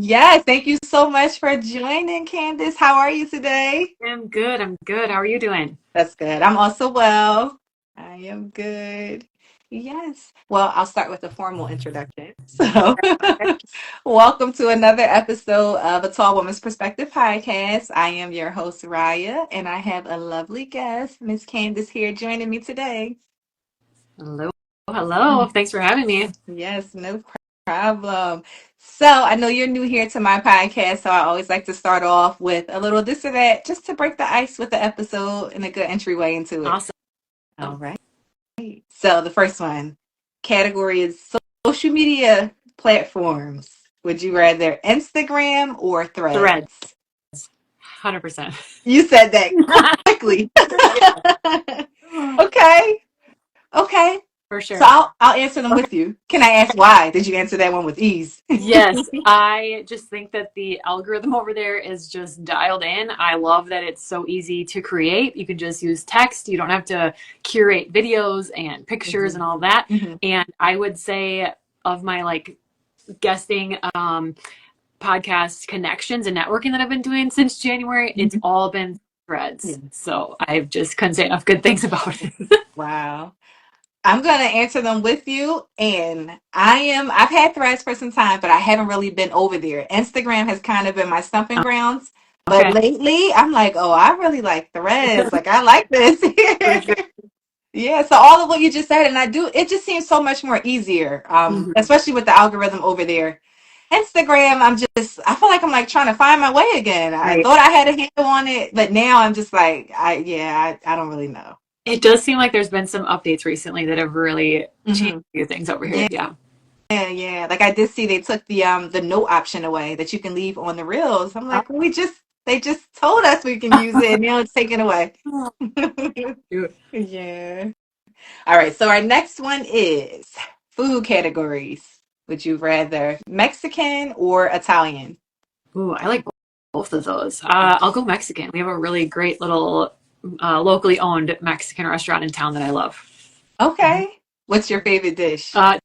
Yes, thank you so much for joining, Candace. How are you today? I'm good. I'm good. How are you doing? That's good. I'm also well. I am good. Yes. Well, I'll start with a formal introduction. So, Okay. welcome to another episode of a Tall Woman's Perspective podcast. I am your host, Raya, and I have a lovely guest, Miss Candace, here joining me today. Hello. Hello. Thanks for having me. Yes, no problem. So I know you're new here to my podcast, so I always like to start off with a little this or that just to break the ice with the episode and a good entryway into it. Awesome. All right. So the first one category is social media platforms. Would you rather Instagram or Threads. Threads? 100%. You said that quickly. Yeah. Okay. Okay. For So sure. I'll answer them with you. Can I ask why? Did you answer that one with ease? Yes, I just think that the algorithm over there is just dialed in. I love that it's so easy to create. You can just use text. You don't have to curate videos and pictures and Mhm. all that. Mhm. And I would say of my guesting podcast connections and networking that I've been doing since January, it's Mhm. all been threads. Yeah. So I just couldn't say enough good things about it. Wow. I'm gonna answer them with you, and I've had Threads for some time, but I haven't really been over there. Instagram has kind of been my stumping grounds, but Okay. lately I'm like, oh, I really like Threads. Like I like this. For sure. Yeah, so all of what you just said, and I do, it just seems so much more easier, Mhm. especially with the algorithm over there. Instagram, I feel like I'm like trying to find my way again. I Right. thought I had a handle on it, but now I'm just like, I don't really know. It does seem like there's been some updates recently that have really changed Hmm. a few things over here. Yeah, Yeah. yeah. Like I did see they took the note option away that you can leave on the reels. I'm like, they just told us we can use it, and now it's taken away. Oh, shoot. Yeah. All right, so our next one is food categories. Would you rather Mexican or Italian? Ooh, I like both of those. I'll go Mexican. We have a really great little locally owned Mexican restaurant in town that I love. Okay. What's your favorite dish? Uh,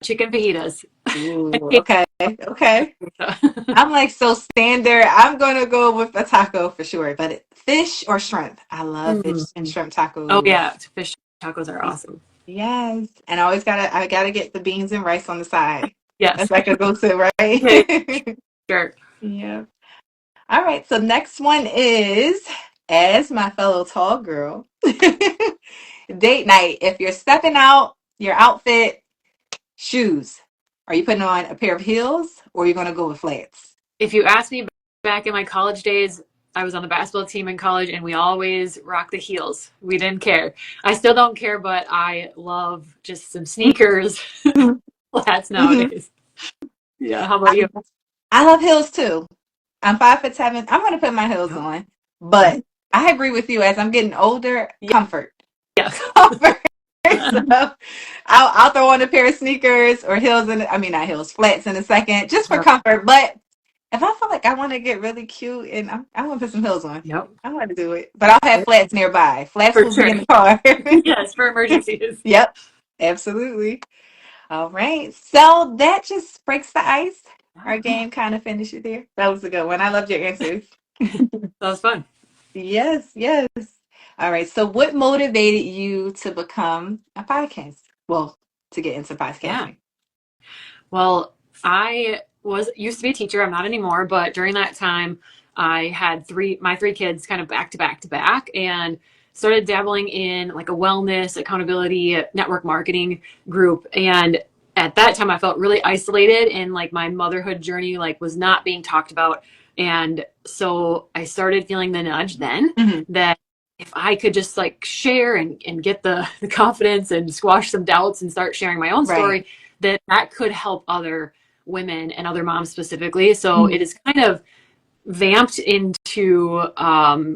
Chicken fajitas. Ooh, okay, okay. Mm. I'm like so standard. I'm gonna go with a taco for sure, but fish or shrimp. I love fish and shrimp Oh tacos. yeah, fish tacos are awesome. Yes, and I gotta get the beans and rice on the side. That's Yes. like a go-to, Yeah, right? sure. Yeah. All right, so next one is, as my fellow tall girl, date night. If you're stepping out, your outfit, shoes. Are you putting on a pair of heels or are you going to go with flats? If you ask me back in my college days, I was on the basketball team in college and we always rocked the heels. We didn't care. I still don't care, but I love just some sneakers, Mhm. flats Mhm. nowadays. Yeah. How I, about you? I love heels too. I'm 5'7". I'm going to put my heels Yep. on, but I agree with you. As I'm getting older, comfort, Yeah. comfort. So I'll throw on a pair of sneakers or heels, and I mean not heels, flats in a second, just for Yep. comfort. But if I feel like I want to get really cute and I'm gonna put some heels on, Yep. I'm gonna do it. But I'll have flats nearby. Flats For will be sure. in the car. Yes, for emergencies. Yep, absolutely. All right. So that just breaks the ice. Our game kind of finishes there. That was a good one. I loved your answers. That was fun. Yes, yes. All right. So what motivated you to become a podcast? Well, to get into Yeah. podcasting. Well, I was used to be a teacher. I'm not anymore, but during that time, I had my three kids kind of back to back to back and started dabbling in like a wellness, accountability, network marketing group. And at that time I felt really isolated and like my motherhood journey like was not being talked about. And so I started feeling the nudge then Hmm. that if I could just like share and get the confidence and squash some doubts and start sharing my own Right. story, that could help other women and other moms specifically. So Hmm. it is kind of vamped into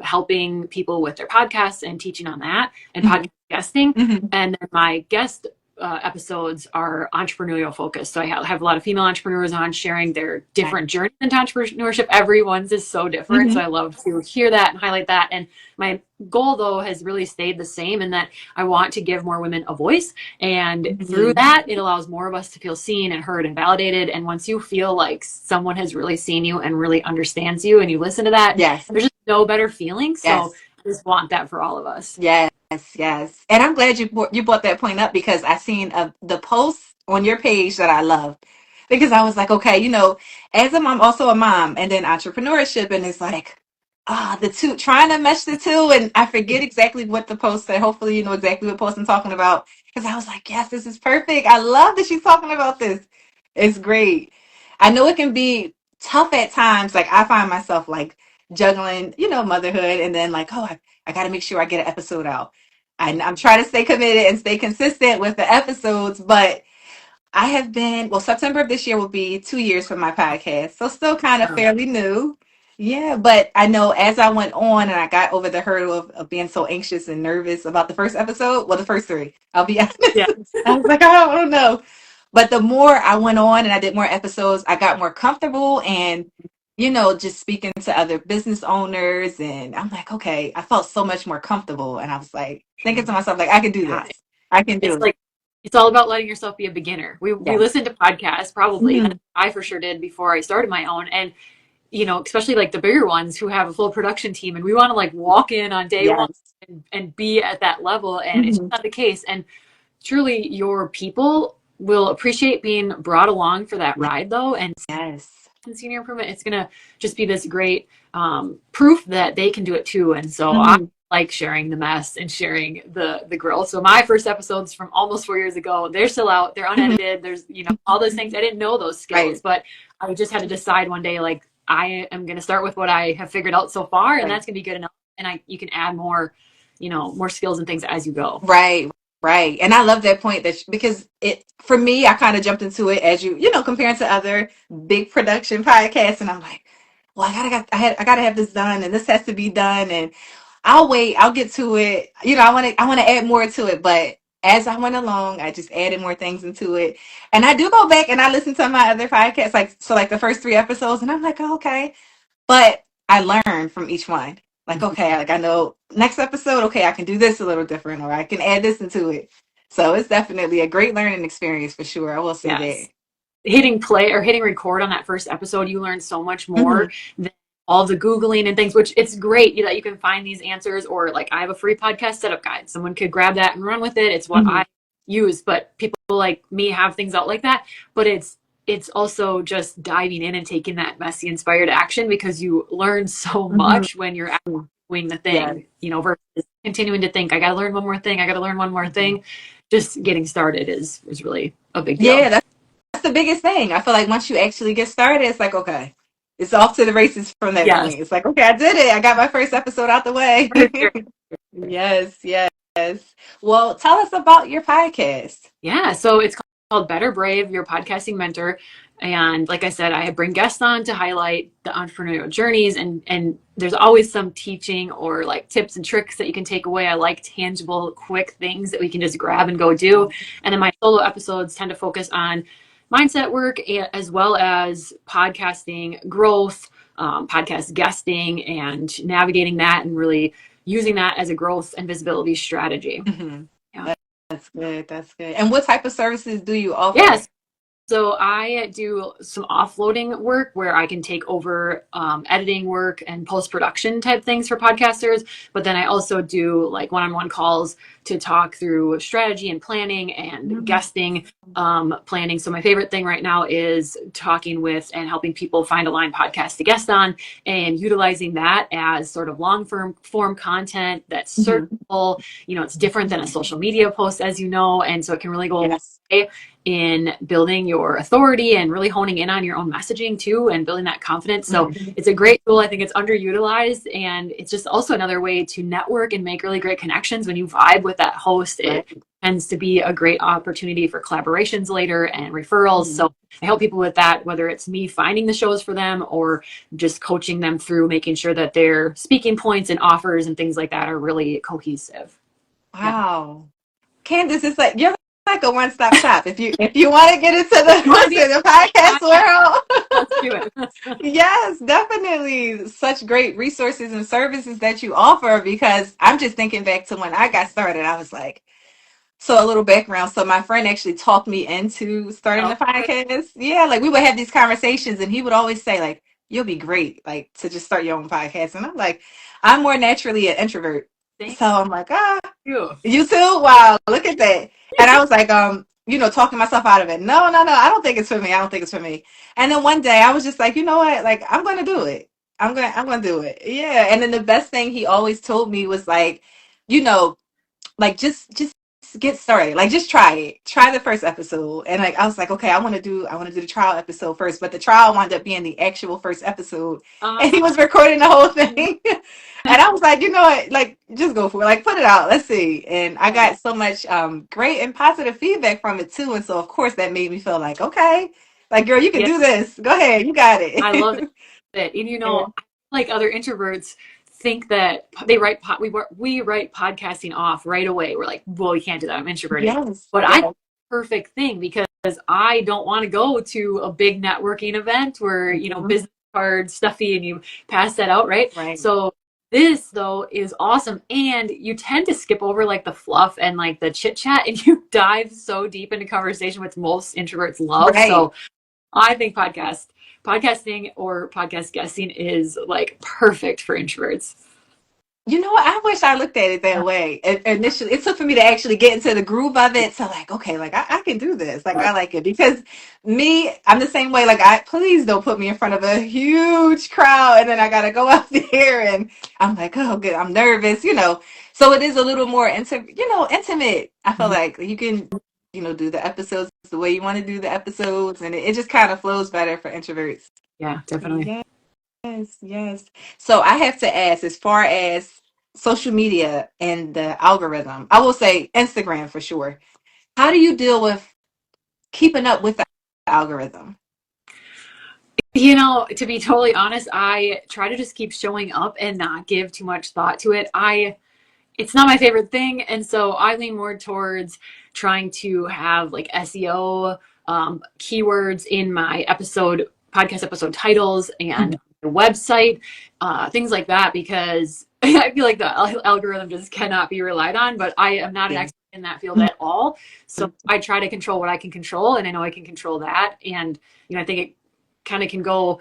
helping people with their podcasts and teaching on that and Hmm. podcast guesting. Hmm. And then my guest episodes are entrepreneurial focused. So I have a lot of female entrepreneurs on sharing their different journeys into entrepreneurship. Everyone's is so different. So Mm-hmm. I love to hear that and highlight that. And my goal, though, has really stayed the same in that I want to give more women a voice. And through Mm-hmm. that, it allows more of us to feel seen and heard and validated. And once you feel like someone has really seen you and really understands you and you listen to that, Yes. there's just no better feeling. So Yes. I just want that for all of us. Yes. Yes. And I'm glad you brought that point up because I seen the post on your page that I loved because I was like, okay, as a mom, also a mom, and then entrepreneurship, and it's like, the two, trying to mesh the two, and I forget exactly what the post said. Hopefully, you know exactly what post I'm talking about because I was like, yes, this is perfect. I love that she's talking about this. It's great. I know it can be tough at times. Like I find myself like juggling, motherhood, and then like, oh, I got to make sure I get an episode out. I'm trying to stay committed and stay consistent with the episodes, but I have been, well, September of this year will be 2 years for my podcast. So still kind of fairly new. Yeah, but I know as I went on and I got over the hurdle of being so anxious and nervous about the first episode, well, the first three, I'll be honest. Yeah. I was like, I don't know. But the more I went on and I did more episodes, I got more comfortable and, just speaking to other business owners. And I'm like, okay, I felt so much more comfortable. And I was like, thinking to myself, like, I can do Yeah. this. I can do It's it. like it's all about letting yourself be a beginner. We Yes. listen to podcasts probably, and Mhm. that's what I for sure did before I started my own. And especially like the bigger ones who have a full production team, and we want to like walk in on day one Yes. and be at that level, and it's just Mhm. not the case. And truly, your people will appreciate being brought along for that ride, though, and Yes. senior improvement. It's gonna just be this great proof that they can do it too. And so I Mhm. like sharing the mess and sharing the growth. So my first episodes from almost 4 years ago, they're still out. They're Mhm. unedited. There's all those things. I didn't know those skills, Right. but I just had to decide one day like I am going to start with what I have figured out so far, and Right. that's going to be good enough. And you can add more, more skills and things as you go. Right. Right. And I love that point because it for me, I kind of jumped into it as comparing to other big production podcasts, and I'm like, well, I gotta have this done, and this has to be done, and I'll wait. I'll get to it. I want to add more to it, but as I went along, I just added more things into it, and I do go back and I listen to my other podcasts, like the first three episodes, and I'm like, oh, okay. But I learn from each one. Like, Mhm. okay, like I know next episode, okay, I can do this a little different, or I can add this into it. So it's definitely a great learning experience for sure. I will say that. Yes. Hitting play or hitting record on that first episode, you learn so much more Hmm. than all the Googling and things, which it's great that you can find these answers. Or like I have a free podcast setup guide. Someone could grab that and run with it. It's what Hmm. I use, but people like me have things out like that. But it's also just diving in and taking that messy inspired action because you learn so Hmm. much when you're actually doing the Yeah. thing, versus continuing to think, I gotta learn one more thing, I gotta learn one more Mhm. thing. Just getting started is really a big deal. Yeah, that's the biggest thing. I feel like once you actually get started, it's like, okay, it's off to the races from that Yes. point. It's like, okay, I did it. I got my first episode out the way. For sure. Yes, yes. Well, tell us about your podcast. Yeah, so it's called Better Brave, your podcasting mentor. And like I said, I bring guests on to highlight the entrepreneurial journeys, and there's always some teaching or like tips and tricks that you can take away. I like tangible, quick things that we can just grab and go do. And then my solo episodes tend to focus on mindset work as well as podcasting growth, podcast guesting, and navigating that and really using that as a growth and visibility strategy. Hmm. Yeah. That's good. That's good. And what type of services do you offer? Yes. So I do some offloading work where I can take over editing work and post production type things for podcasters. But then I also do like one-on-one calls to talk through strategy and planning and Mhm. guesting planning. So my favorite thing right now is talking with and helping people find a line podcast to guest on and utilizing that as sort of long form content that's Mhm. searchable. It's different than a social media post, as you know, and so it can really go a long Yes. way in building your authority and really honing in on your own messaging too and building that confidence. So Mhm. it's a great tool. I think it's underutilized, and it's just also another way to network and make really great connections. When you vibe with that host, it Right. tends to be a great opportunity for collaborations later and referrals. Mhm. So I help people with that, whether it's me finding the shows for them or just coaching them through making sure that their speaking points and offers and things like that are really cohesive. Yeah. Wow. Candace, it's like you're like a one-stop shop. If you want to get into the You want to be to the podcast a podcast? world, Let's do it. yes, definitely. Such great resources and services that you offer because I'm just thinking back to when I got started. I was like, so a little background. So my friend actually talked me into starting the Okay. podcast. Yeah, like we would have these conversations and he would always say like, you'll be great, like to just start your own podcast. And I'm like, I'm more naturally an introvert. Thank So I'm like, ah, you. you too? Wow, look at that. And I was like, talking myself out of it. No, no, no, I don't think it's for me. I don't think it's for me. And then one day I was just like, you know what? Like, I'm gonna do it. I'm gonna do it. Yeah. And then the best thing he always told me was like, you know, like just get started, like just try it, try the first episode. And like I was like, okay, I want to do the trial episode first, but the trial wound up being the actual first episode and he Uh, was recording the whole thing. And I was like, you know what, like just go for it, like put it out, let's see. And I oh, got so much great and positive feedback from it too, and so of course that made me feel like, okay, like girl, you can yeah, do this, go ahead, you got I love it. it. And Yeah. like other introverts think that we write podcasting off right away. We're like, well, we can't do that. I'm introverted. Yes, But I think yes. it's a perfect thing because I don't want to go to a big networking event where, Mhm. business card stuffy and you pass that out, right? Right, So this though is awesome. And you tend to skip over like the fluff and like the chit chat and you dive so deep into conversation, which most introverts love. right. So I think podcasting or podcast guesting is like perfect for introverts. You know what? I wish I looked at it that way. Initially, it took for me to actually get into the groove of it. So, like, okay, like I can do this. Like, I like it because me, I'm the same way. Like, please don't put me in front of a huge crowd, and then I gotta go out there, and I'm like, oh, good, I'm nervous. So it is a little more intimate. I feel Mhm. like you can, do the episodes the way you want to do the episodes, and it just kind of flows better for introverts. Yeah, definitely. Yes. Yes, yes. So I have to ask, as far as social media and the algorithm, I will say Instagram for sure. How do you deal with keeping up with the algorithm? To be totally honest, I try to just keep showing up and not give too much thought to it. It's not my favorite thing, and so I lean more towards trying to have like SEO keywords in my podcast episode titles and Mhm. the website, things like that, because I feel like the algorithm just cannot be relied on. But I am not an Yeah. expert in that field at all, so I try to control what I can control, and I know I can control that. And I think it kind of can go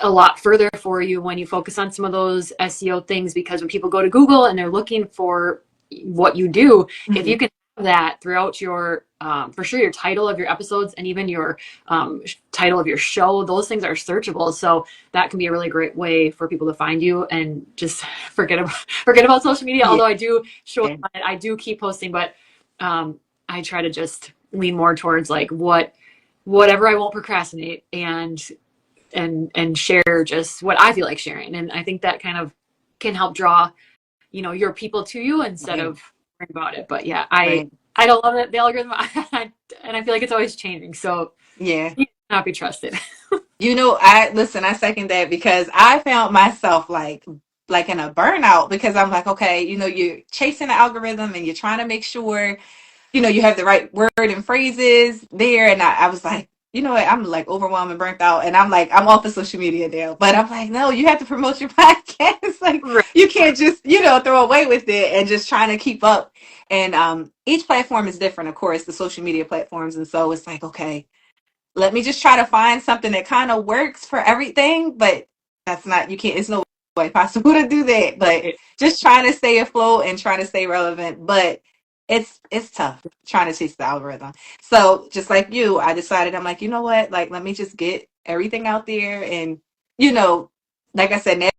a lot further for you when you focus on some of those SEO things, because when people go to Google and they're looking for what you do, if you Mhm. can have that throughout your for sure your title of your episodes and even your title of your show, those things are searchable. So that can be a really great way for people to find you and just forget about social media. Yeah. Although I do show up on it, I do keep posting, but I try to just lean more towards like whatever I won't procrastinate and share just what I feel like sharing. And I think that kind of can help draw, your people to you instead Right. of worrying about it. But yeah, I Right. I don't love it, the algorithm, and I feel like it's always changing. So Yeah. it cannot be trusted. I second that because I found myself like in a burnout because I'm like, okay, you're chasing the algorithm and you're trying to make sure you have the right word and phrases there. And I was like, you know what? I'm like overwhelmed and burnt out. And I'm like, I'm off of social media now. But I'm like, no, you have to promote your podcast. Like, Right. you can't just, throw away with it and just trying to keep up. And each platform is different, of course, the social media platforms. And so it's like, okay, let me just try to find something that kind of works for everything. But it's no way possible to do that. But Right. just trying to stay afloat and trying to stay relevant. But it's tough trying to chase the algorithm. So just like you, I decided I'm like, you know what? Like, let me just get everything out there and, you know, like I said,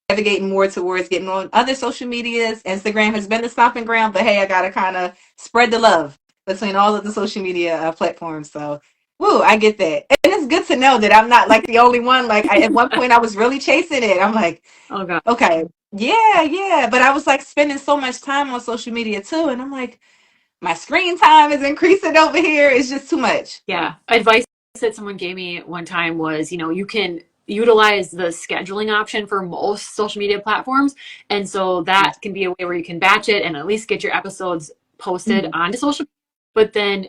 navigating more towards getting on other social medias. Instagram has been the stomping ground, but hey, I gotta kind of spread the love between all of the social media platforms. So, woo, I get that, and it's good to know that I'm not like the only one. Like at one point, I was really chasing it. I'm like, Oh god. okay, yeah, yeah, but I was like spending so much time on social media too, and I'm like, my screen time is increasing over here. It's just too much. Yeah. Advice that someone gave me one time was, you can utilize the scheduling option for most social media platforms. And so that can be a way where you can batch it and at least get your episodes posted Mhm. onto social media. but then,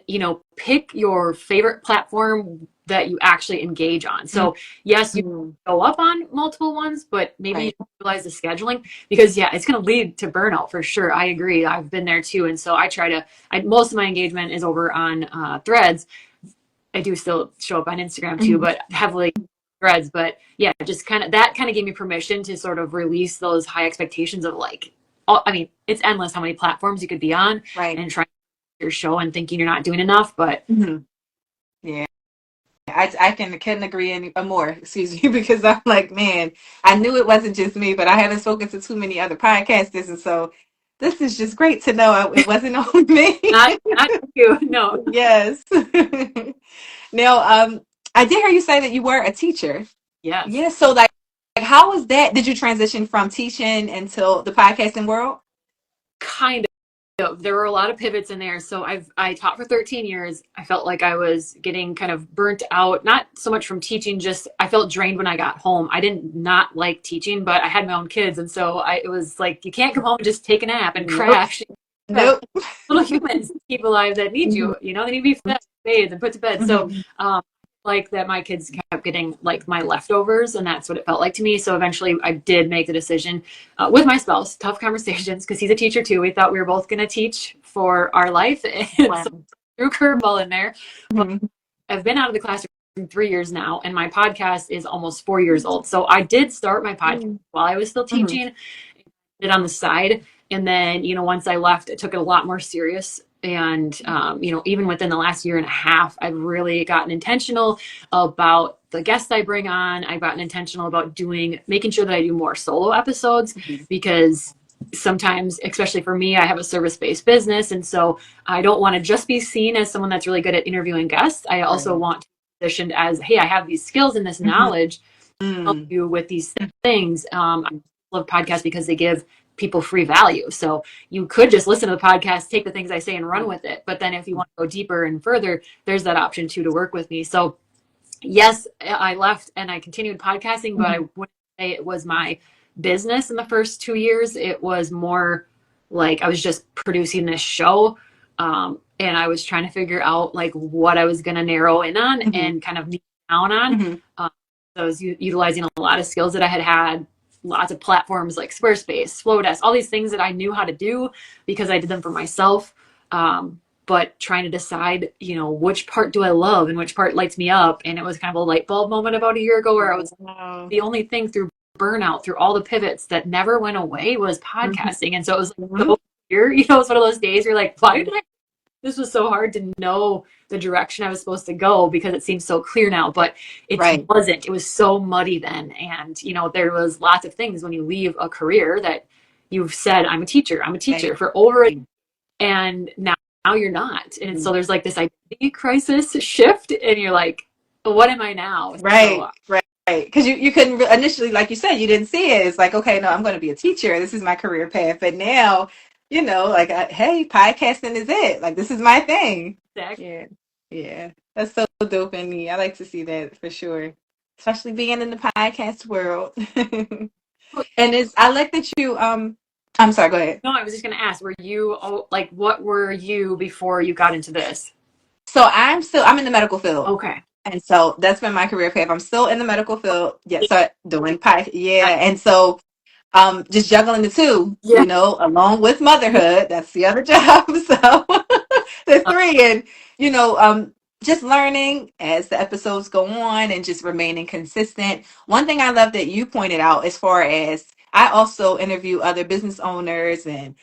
pick your favorite platform that you actually engage on. So yes, you Mm-hmm. go up on multiple ones, but maybe you Right. realize the scheduling, because yeah, it's going to lead to burnout for sure. I agree. I've been there too. And so most of my engagement is over on threads. I do still show up on Instagram too, Mm-hmm. but heavily threads. But yeah, just kind of gave me permission to sort of release those high expectations of like, I mean, it's endless how many platforms you could be on Right. and trying your show and thinking you're not doing enough. But Mm-hmm. Yeah. I couldn't agree any more, excuse me, because I'm like, man, I knew it wasn't just me, but I haven't spoken to too many other podcasters, and so this is just great to know it wasn't only me. not you, no. Yes. Now, I did hear you say that you were a teacher. Yes. Yeah. So, like, how was that? Did you transition from teaching into the podcasting world? Kind of. There were a lot of pivots in there. So I taught for 13 years. I felt like I was getting kind of burnt out, not so much from teaching, just I felt drained when I got home. I didn't not like teaching, but I had my own kids, and so it was like you can't come home and just take a nap and Nope. crash. You have Nope. little humans to keep alive that need Mhm. you. They need to be fed, bathed, and put to bed. So Mhm. like that my kids kept getting like my leftovers, and that's what it felt like to me. So eventually I did make the decision with my spouse, tough conversations, because he's a teacher too. We thought we were both going to teach for our life, and Wow. so threw curveball in there. But Mhm. I've been out of the classroom 3 years now, and my podcast is almost 4 years old. So I did start my podcast while I was still Mhm. teaching, it on the side. And then, once I left, it took it a lot more serious. And, even within the last year and a half, I've really gotten intentional about the guests I bring on. I've gotten intentional about making sure that I do more solo episodes, Mhm. because sometimes, especially for me, I have a service-based business. And so I don't want to just be seen as someone that's really good at interviewing guests. I also Right. want to be positioned as, hey, I have these skills and this Mhm. knowledge, help Mm. you with these things. I love podcasts because they give people free value. So you could just listen to the podcast, take the things I say and run with it. But then if you want to go deeper and further, there's that option too to work with me. So yes, I left and I continued podcasting, but I Mhm. wouldn't say it was my business in the first 2 years. It was more like I was just producing this show. And I was trying to figure out like what I was going to narrow in on Mhm. and kind of niche down on. Mhm. Um, so I was utilizing a lot of skills that I had, lots of platforms like Squarespace, Flowdesk, all these things that I knew how to do because I did them for myself. But trying to decide, which part do I love and which part lights me up. And it was kind of a light bulb moment about a year ago where I was Wow. the only thing through burnout, through all the pivots that never went away was Mhm. podcasting. And so it was like Mhm. so weird, it's one of those days you're like, why did I this was so hard to know the direction I was supposed to go because it seems so clear now, but it Right. wasn't. It was so muddy then. And, there was lots of things when you leave a career that you've said, I'm a Right. teacher for over a, and now you're not. And so there's like this identity crisis shift and you're like, what am I now? Right. So Right. Right. Because you couldn't initially, like you said, you didn't see it. It's like, okay, no, I'm going to be a teacher. This is my career path. But now, like, hey, podcasting is it. Like, this is my thing. exactly. Yeah. Yeah. That's so dope in me. I like to see that for sure, especially being in the podcast world. And I like that I'm sorry, go ahead. No, I was just going to ask, like, what were you before you got into this? So I'm in the medical field. Okay. And so that's been my career path. I'm still in the medical field. Yeah, so doing pie. I, Yeah. And so just juggling the two, yeah. along with motherhood. That's the other job. So the three. And, just learning as the episodes go on and just remaining consistent. One thing I love that you pointed out as far as I also interview other business owners and,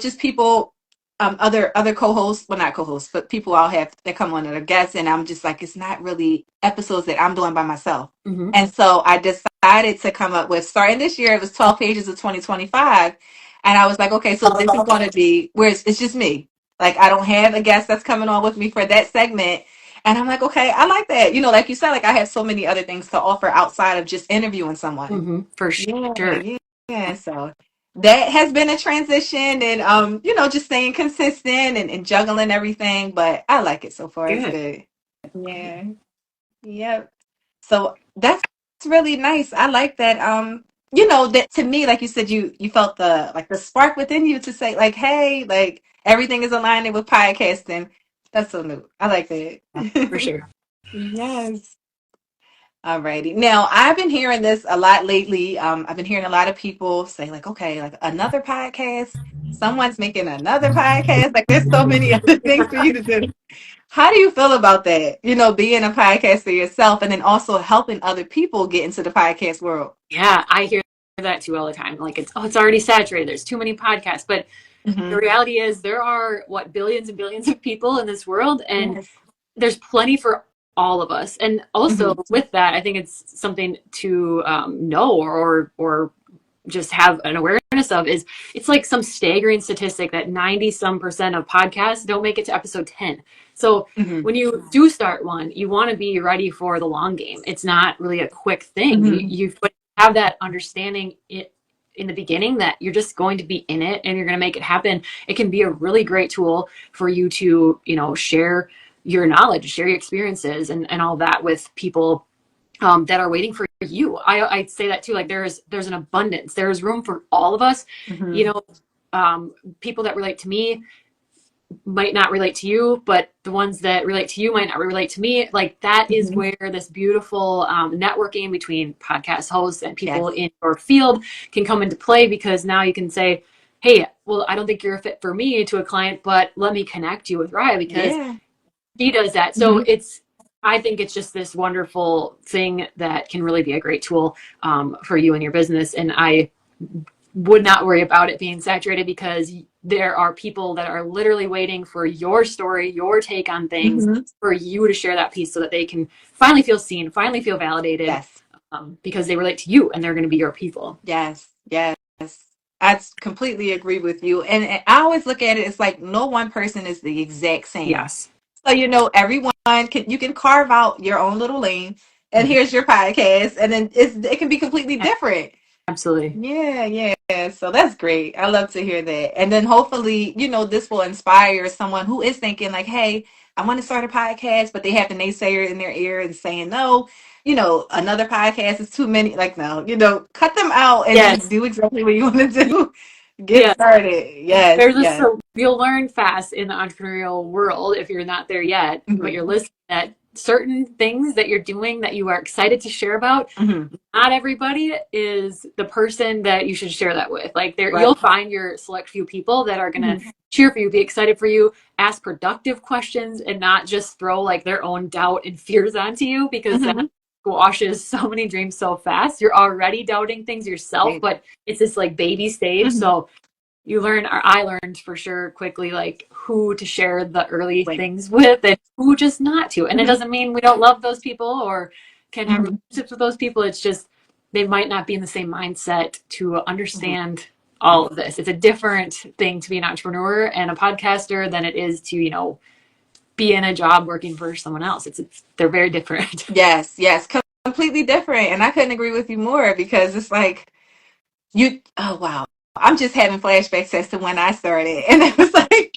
just people, other co-hosts, well, not co-hosts, but people I'll have that come on that are guests. And I'm just like, it's not really episodes that I'm doing by myself. Mm-hmm. And so I decided to come up with, starting this year, it was 12 pages of 2025. And I was like, okay, so this is going to be where it's just me. Like, I don't have a guest that's coming on with me for that segment. And I'm like, okay, I like that. Like you said, like I have so many other things to offer outside of just interviewing someone. Mm-hmm. For Yeah, sure. yeah, yeah. So that has been a transition and just staying consistent and juggling everything. But I like it so far. It's Good. good. Yeah. Yep. So that's really nice. I like that. That to me, like you said, you felt the spark within you to say like, hey, like everything is aligning with podcasting. That's so new. I like Yeah, for that. sure. Yes. Alrighty. Now, I've been hearing this a lot lately. I've been hearing a lot of people say, like, okay, like another podcast. Someone's making another podcast. Like, there's so many other things for you to do. How do you feel about that? Being a podcaster yourself and then also helping other people get into the podcast world. Yeah, I hear that too all the time. Like it's already saturated. There's too many podcasts. But the Hmm. reality is there are billions and billions of people in this world, and Yes. there's plenty for all of us. And also Hmm. with that, I think it's something to know or just have an awareness of is it's like some staggering statistic that 90 some percent of podcasts don't make it to episode 10. So Hmm. when you do start one, you want to be ready for the long game. It's not really a quick thing. You, Hmm. you have that understanding in the beginning that you're just going to be in it and you're going to make it happen. It can be a really great tool for you to, share your knowledge, share your experiences and all that with people that are waiting for you. I say that too. Like there's an abundance. There is room for all of us. You Hmm. know, people that relate to me might not relate to you, but the ones that relate to you might not relate to me. Like that is Hmm. where this beautiful networking between podcast hosts and people Yes. in your field can come into play because now you can say, hey, well, I don't think you're a fit for me to a client, but let me connect you with Raya because Yeah. he does that. So Hmm. I think it's just this wonderful thing that can really be a great tool for you and your business. And I would not worry about it being saturated because there are people that are literally waiting for your story, your take on things, Hmm. for you to share that piece so that they can finally feel seen, finally feel validated Yes. because they relate to you and they're going to be your people. Yes. Yes. I completely agree with you. And I always look at it, it's like no one person is the exact same. Yes. So everyone you can carve out your own little lane, and Mhm. here's your podcast, and then it can be completely different. Absolutely. Yeah, yeah. So that's great. I love to hear that. And then hopefully, this will inspire someone who is thinking like, hey, I want to start a podcast, but they have the naysayer in their ear and saying, no, another podcast is too many. Like, no, cut them out and just Yes. do exactly what you want to do. Get Yeah. started. Yes, There's yes. you'll learn fast in the entrepreneurial world if you're not there yet, but Hmm. you're listening that certain things that you're doing that you are excited to share about, Hmm. not everybody is the person that you should share that with. Like Right. you'll find your select few people that are gonna Hmm. cheer for you, be excited for you, ask productive questions, and not just throw like their own doubt and fears onto you because that Hmm. squashes so many dreams so fast. You're already doubting things yourself, Right. but it's this like baby stage. Hmm. So you learn, or I learned for sure quickly, like who to share the early Right. things with and who just not to. And it Hmm. doesn't mean we don't love those people or can have Hmm. relationships with those people. It's just they might not be in the same mindset to Hmm. understand all of this. It's a different thing to be an entrepreneur and a podcaster than it is to, be in a job working for someone else. They're very different. Yes, yes, completely different. And I couldn't agree with you more because it's like oh wow. I'm just having flashbacks as to when I started. And it was like,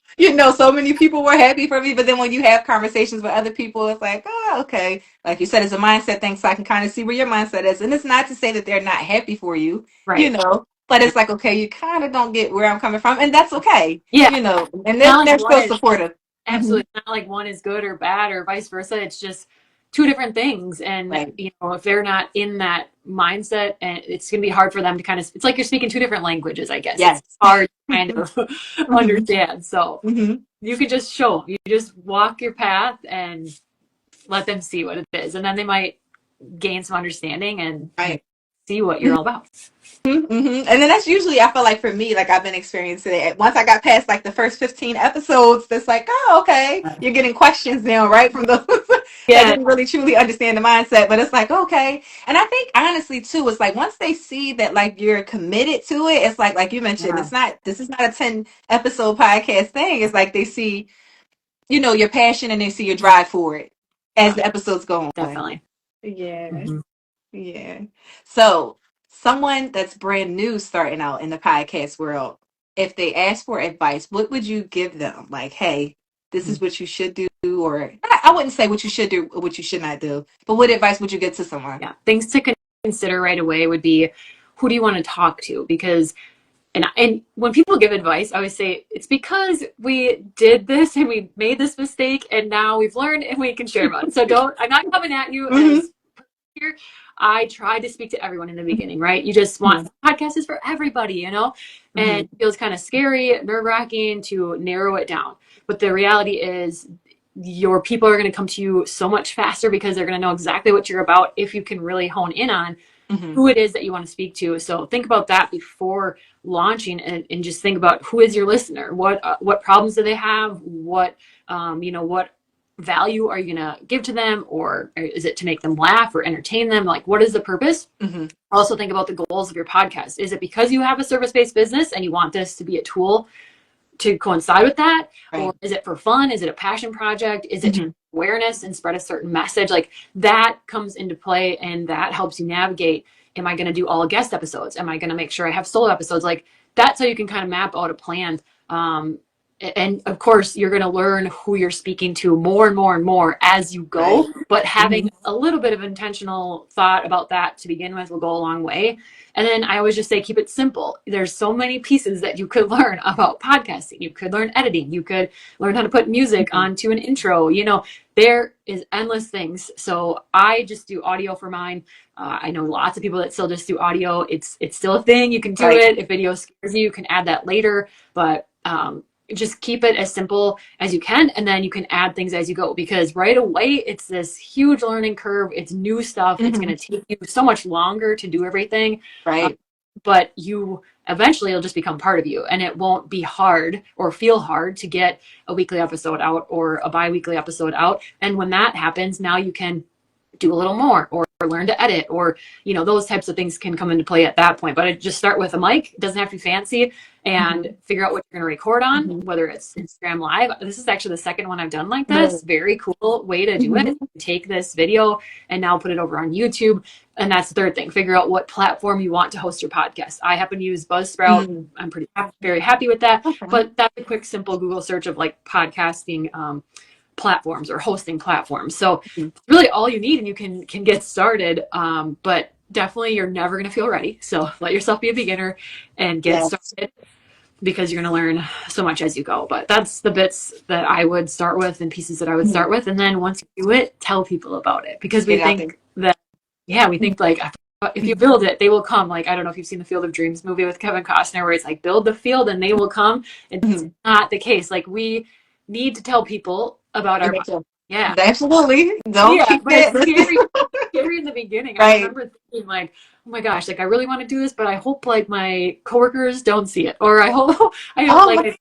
so many people were happy for me. But then when you have conversations with other people, it's like, oh, okay. Like you said, it's a mindset thing. So I can kind of see where your mindset is. And it's not to say that they're not happy for you, Right. but it's like, okay, you kind of don't get where I'm coming from. And that's okay, Yeah. and Not like they're one still is supportive. Hmm. absolutely not like one is good or bad or vice versa. It's just two different things. And, Right. if they're not in that mindset, and it's going to be hard for them to kind of, it's like you're speaking two different languages, I guess. It's Yes. hard to kind of Hmm. understand. So Hmm. you could just show them, you just walk your path and let them see what it is. And then they might gain some understanding and Right. see what you're all about. Mm-hmm. And then that's usually, I feel like for me, like I've been experiencing it. Once I got past like the first 15 episodes, that's like, oh, okay, you're getting questions now, right? From those that Yeah. didn't really truly understand the mindset, but it's like, okay. And I think honestly too, it's like once they see that like you're committed to it, it's like you mentioned, Yeah. this is not a 10 episode podcast thing. It's like they see, your passion and they see your drive for it as Yeah. the episodes go on. Definitely. Yeah. Mm-hmm. Yeah. So, someone that's brand new starting out in the podcast world, if they ask for advice, what would you give them? Like, hey, this is what you should do, or I wouldn't say what you should do or what you should not do, but what advice would you give to someone? Yeah. Things to consider right away would be who do you want to talk to? Because And when people give advice, I always say it's because we did this and we made this mistake and now we've learned and we can share about it. So I'm not coming at you Hmm. as here. I try to speak to everyone in the beginning, right? You just want podcast is for everybody, and Hmm. it feels kind of scary, nerve wracking to narrow it down. But the reality is, your people are going to come to you so much faster because they're going to know exactly what you're about if you can really hone in on Hmm. who it is that you want to speak to. So think about that before launching, and just think about who is your listener. What problems do they have? What value are you going to give to them, or is it to make them laugh or entertain them? Like, what is the purpose? Hmm. Also think about the goals of your podcast. Is it because you have a service-based business and you want this to be a tool to coincide with that? Or Right. is it for fun? Is it a passion project? Is it to Hmm. awareness and spread a certain message? Like, that comes into play, and that helps you navigate. Am I going to do all guest episodes? Am I going to make sure I have solo episodes? Like, that's how you can kind of map out a plan. And of course, you're going to learn who you're speaking to more and more and more as you Right. go. But Hmm. having a little bit of intentional thought about that to begin with will go a long way. And then I always just say, keep it simple. There's so many pieces that you could learn about podcasting. You could learn editing. You could learn how to put music Hmm. onto an intro. There is endless things. So I just do audio for mine. I know lots of people that still just do audio. It's still a thing. You can do Right. it. If video scares you, you can add that later. But just keep it as simple as you can, and then you can add things as you go, because right away it's this huge learning curve. It's new stuff. It's Hmm. going to take you so much longer to do everything. um, Right. but you eventually it'll just become part of you, and it won't be hard or feel hard to get a weekly episode out or a bi-weekly episode out. And when that happens, now you can do a little more, or learn to edit, or those types of things can come into play at that point. But I just start with a mic. It doesn't have to be fancy, and Hmm. figure out what you're going to record on, Hmm. whether it's Instagram live. This is actually the second one I've done like Right. this. Very cool way to do it. Hmm. Take this video and now put it over on YouTube. And that's the third thing. Figure out what platform you want to host your podcast. I happen to use Buzzsprout. Hmm. I'm very happy with that. Okay. But that's a quick, simple Google search of like podcasting platforms or hosting platforms. So Hmm. really all you need, and you can get started. But definitely you're never going to feel ready. So let yourself be a beginner and get Yes. started, because you're going to learn so much as you go. But that's the bits that I would start with, and pieces that I would Hmm. start with. And then once you do it, tell people about it, because we Get it out there. think that, yeah, we think like, if you build it, they will come. Like, I don't know if you've seen the Field of Dreams movie with Kevin Costner, where it's like, build the field and they will come. It's Hmm. not the case. Like, we need to tell people about You our, make sure. yeah, Absolutely. Don't yeah, keep but it's it. scary in the beginning. I Right. remember thinking like, oh my gosh, like I really want to do this, but I hope like my coworkers don't see it, or I hope I hope Oh like my.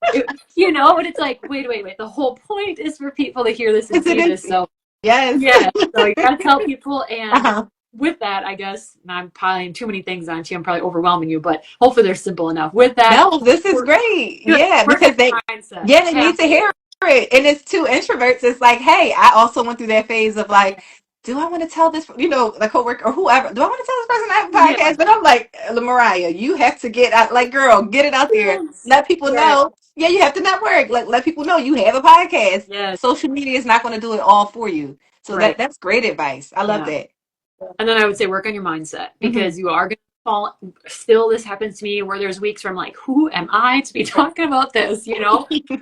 but it's like, wait. The whole point is for people to hear this and Is it see this. is? So Yes. yeah, so you gotta tell people. And Uh-huh. with that, I guess, and I'm piling too many things onto you. I'm probably overwhelming you, but hopefully they're simple enough. With that, No, this is work, great. good, Yeah, work on because they, your mindset. yeah, they need Have to to. hear it. And it's two introverts. It's like, hey, I also went through that phase of like, do I want to tell this, the coworker or whoever, do I want to tell this person I have a Yeah. podcast? But I'm like, Mariah, you have to get out, like, girl, get it out there. Yes. Let people Yes. know. Yeah, you have to network. Let people know you have a podcast. Yes. Social media is not going to do it all for you. So Right. that's great advice. I love Yeah. that. And then I would say work on your mindset, Hmm. because you are going to fall. Still, this happens to me where there's weeks where I'm like, who am I to be talking about this?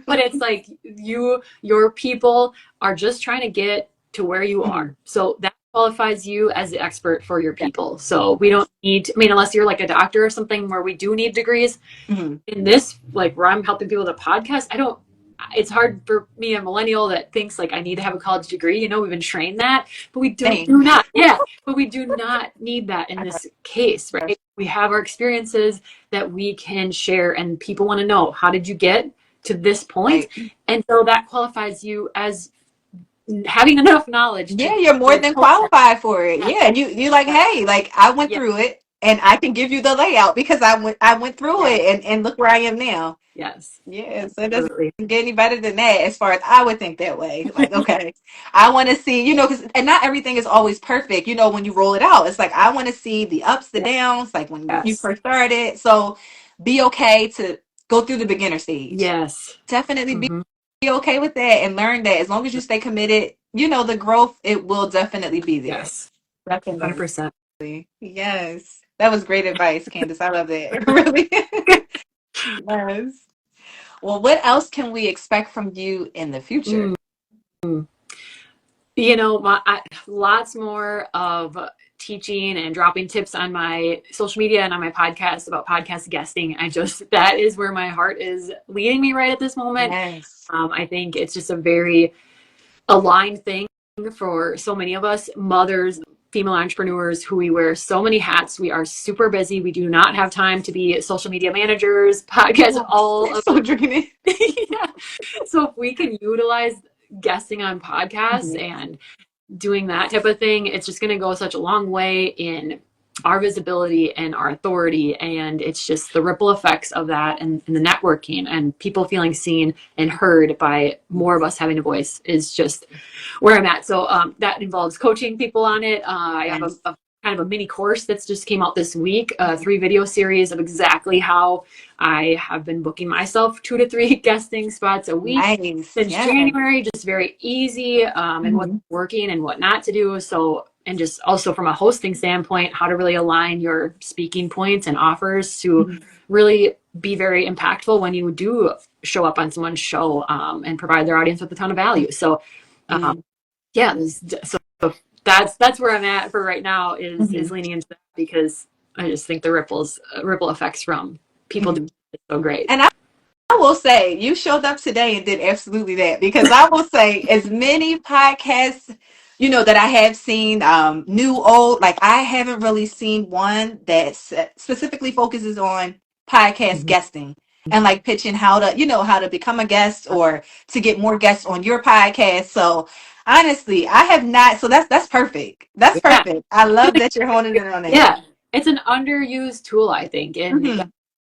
But it's like your people are just trying to get to where you Hmm. are. So that qualifies you as the expert for your people. So we don't need, I mean, unless you're like a doctor or something where we do need degrees. Hmm. In this, like where I'm helping people with a podcast, I don't, it's hard for me, a millennial that thinks like I need to have a college degree. We've been trained that, but we do Same. not. Yeah, but we do not need that in this case, right? We have our experiences that we can share, and people want to know, how did you get to this point? Right. And so that qualifies you as having enough knowledge Yeah, to you're more give than coaching. qualified for it. Yeah, Yeah, and you like, yeah, hey, like I went yeah, through it and I can give you the layout because I went through yeah, it and look where I am now. yes, Yeah, so it doesn't absolutely. get any better than that as far as I would think that way. Like, okay, I want to see, because and not everything is always perfect, when you roll it out. It's like I want to see the ups, the Yeah, downs, like when you yes, first started. So be okay to go through the beginner stage. yes, Definitely hmm, be okay with that and learn that as long as you stay committed, the growth, it will definitely be there. yes, 100%. Definitely. Yes. That was great advice, Candace. I love that. Really. Yes. Well, what else can we expect from you in the future? Mm. Lots more of teaching and dropping tips on my social media and on my podcast about podcast guesting. That is where my heart is leading me right at this moment. Yes. I think it's just a very aligned thing for so many of us mothers, female entrepreneurs who we wear so many hats. We are super busy. We do not have time to be social media managers, podcast, Yes. all It's of so draining. yeah. So if we can utilize guesting on podcasts Mhm. and doing that type of thing, it's just going to go such a long way in our visibility and our authority. And it's just the ripple effects of that and the networking and people feeling seen and heard by more of us having a voice is just where I'm at. So that involves coaching people on it. I have Yes. a kind of a mini course that's just came out this week, a 3 video series of exactly how I have been booking myself 2 to 3 guesting spots a week Nice. since Yeah. January, just very easy, and what's Mhm. working and what not to do. So, and just also from a hosting standpoint, how to really align your speaking points and offers to Mhm. really be very impactful when you do show up on someone's show, and provide their audience with a ton of value. So, um, Mhm. yeah, so that's where I'm at for right now is Mhm. leaning into that because I just think the ripple effects from people doing Mhm. it is so great. And I will say you showed up today and did absolutely that because I will say as many podcasts, that I have seen, new, old, like I haven't really seen one that specifically focuses on podcast Mhm. guesting and like pitching how to become a guest or to get more guests on your podcast. So honestly, I have not. So that's perfect. That's Yeah, perfect. I love that you're honing in on that. yeah, it's an underused tool, I think, and Mhm.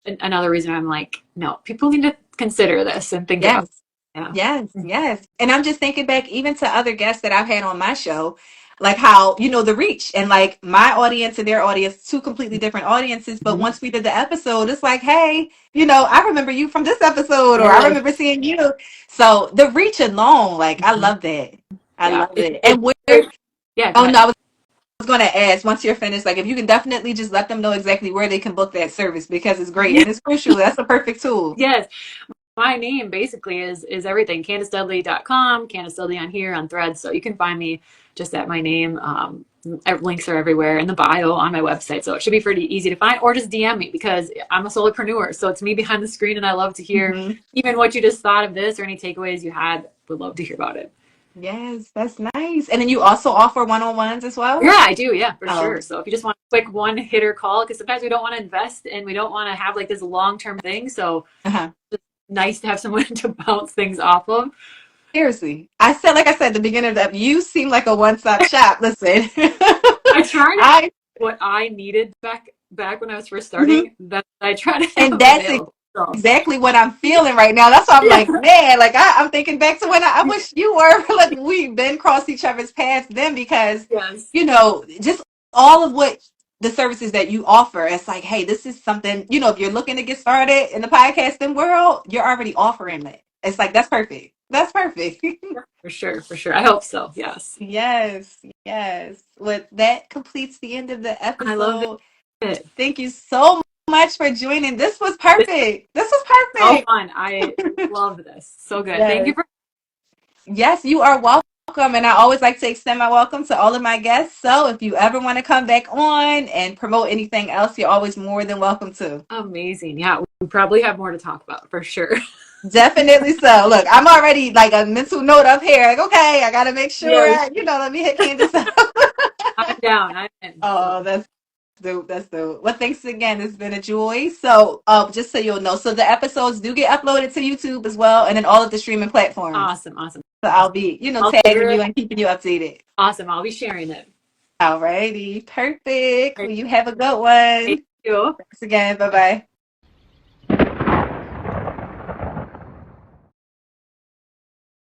that's another reason I'm like, no, people need to consider this and think about Yes. it. Yeah. Yes, yes. And I'm just thinking back even to other guests that I've had on my show, like how, the reach and like my audience and their audience, two completely different audiences. But Mhm. once we did the episode, it's like, hey, I remember you from this episode, or I Yes. remember seeing you. So the reach alone, like, I Mhm. love that. I Yeah. love it. And Yeah, go oh no, ahead. I was going to ask once you're finished, like, if you can definitely just let them know exactly where they can book that service because it's great Yeah. and it's crucial. That's a perfect tool. Yes. My name basically is everything. CandaceDudley.com, Candace Dudley on here on Threads. So you can find me just at my name. Links are everywhere in the bio on my website. So it should be pretty easy to find, or just DM me because I'm a solopreneur. So it's me behind the screen and I love to hear Mhm. even what you just thought of this or any takeaways you had. Would love to hear about it. Yes, that's nice. And then you also offer one-on-ones as well? Yeah, I do. Yeah, for Oh, sure. So if you just want a quick one hitter call, because sometimes we don't want to invest and we don't want to have like this long term thing. So uh-huh. nice to have someone to bounce things off of. Seriously. Like I said at the beginning of that, you seem like a one-stop shop. Listen. I try to I what I needed back when I was first mhm. starting. That I try to And have that's available. So exactly what I'm feeling right now. That's why I'm yeah, like, man, like I'm thinking back to when I wish you were like we've been crossed each other's paths then because, yes, just all of what the services that you offer, it's like, hey, this is something, if you're looking to get started in the podcasting world, you're already offering it. It's like, that's perfect. That's perfect. for sure, for sure. I hope so. Yes, Yes, yes. Well, that completes the end of the I loved episode. it. Thank you so much for joining. This was This perfect. This was was so perfect. fun. I love this. So good. Thank you Yes. for. Yes, you are welcome. And I always like to extend my welcome to all of my guests. So if you ever want to come back on and promote anything else, you're always more than welcome to. Amazing. Yeah, we probably have more to talk about for sure. Definitely so. Look, I'm already like a mental note up here. Like, okay, I got to make sure Yes, let me hit Candace up. I'm down. I'm in. So Oh, that's dope. That's dope. Well, thanks again. It's been a joy. So, just so you'll know, so the episodes do get uploaded to YouTube as well, and then all of the streaming platforms. awesome, awesome. So I'll be, I'll share tagging you it. and keeping you updated. Awesome. I'll be sharing it. Alrighty, perfect. Great. Well, you have a good Thank one. you. Thanks again. Bye bye.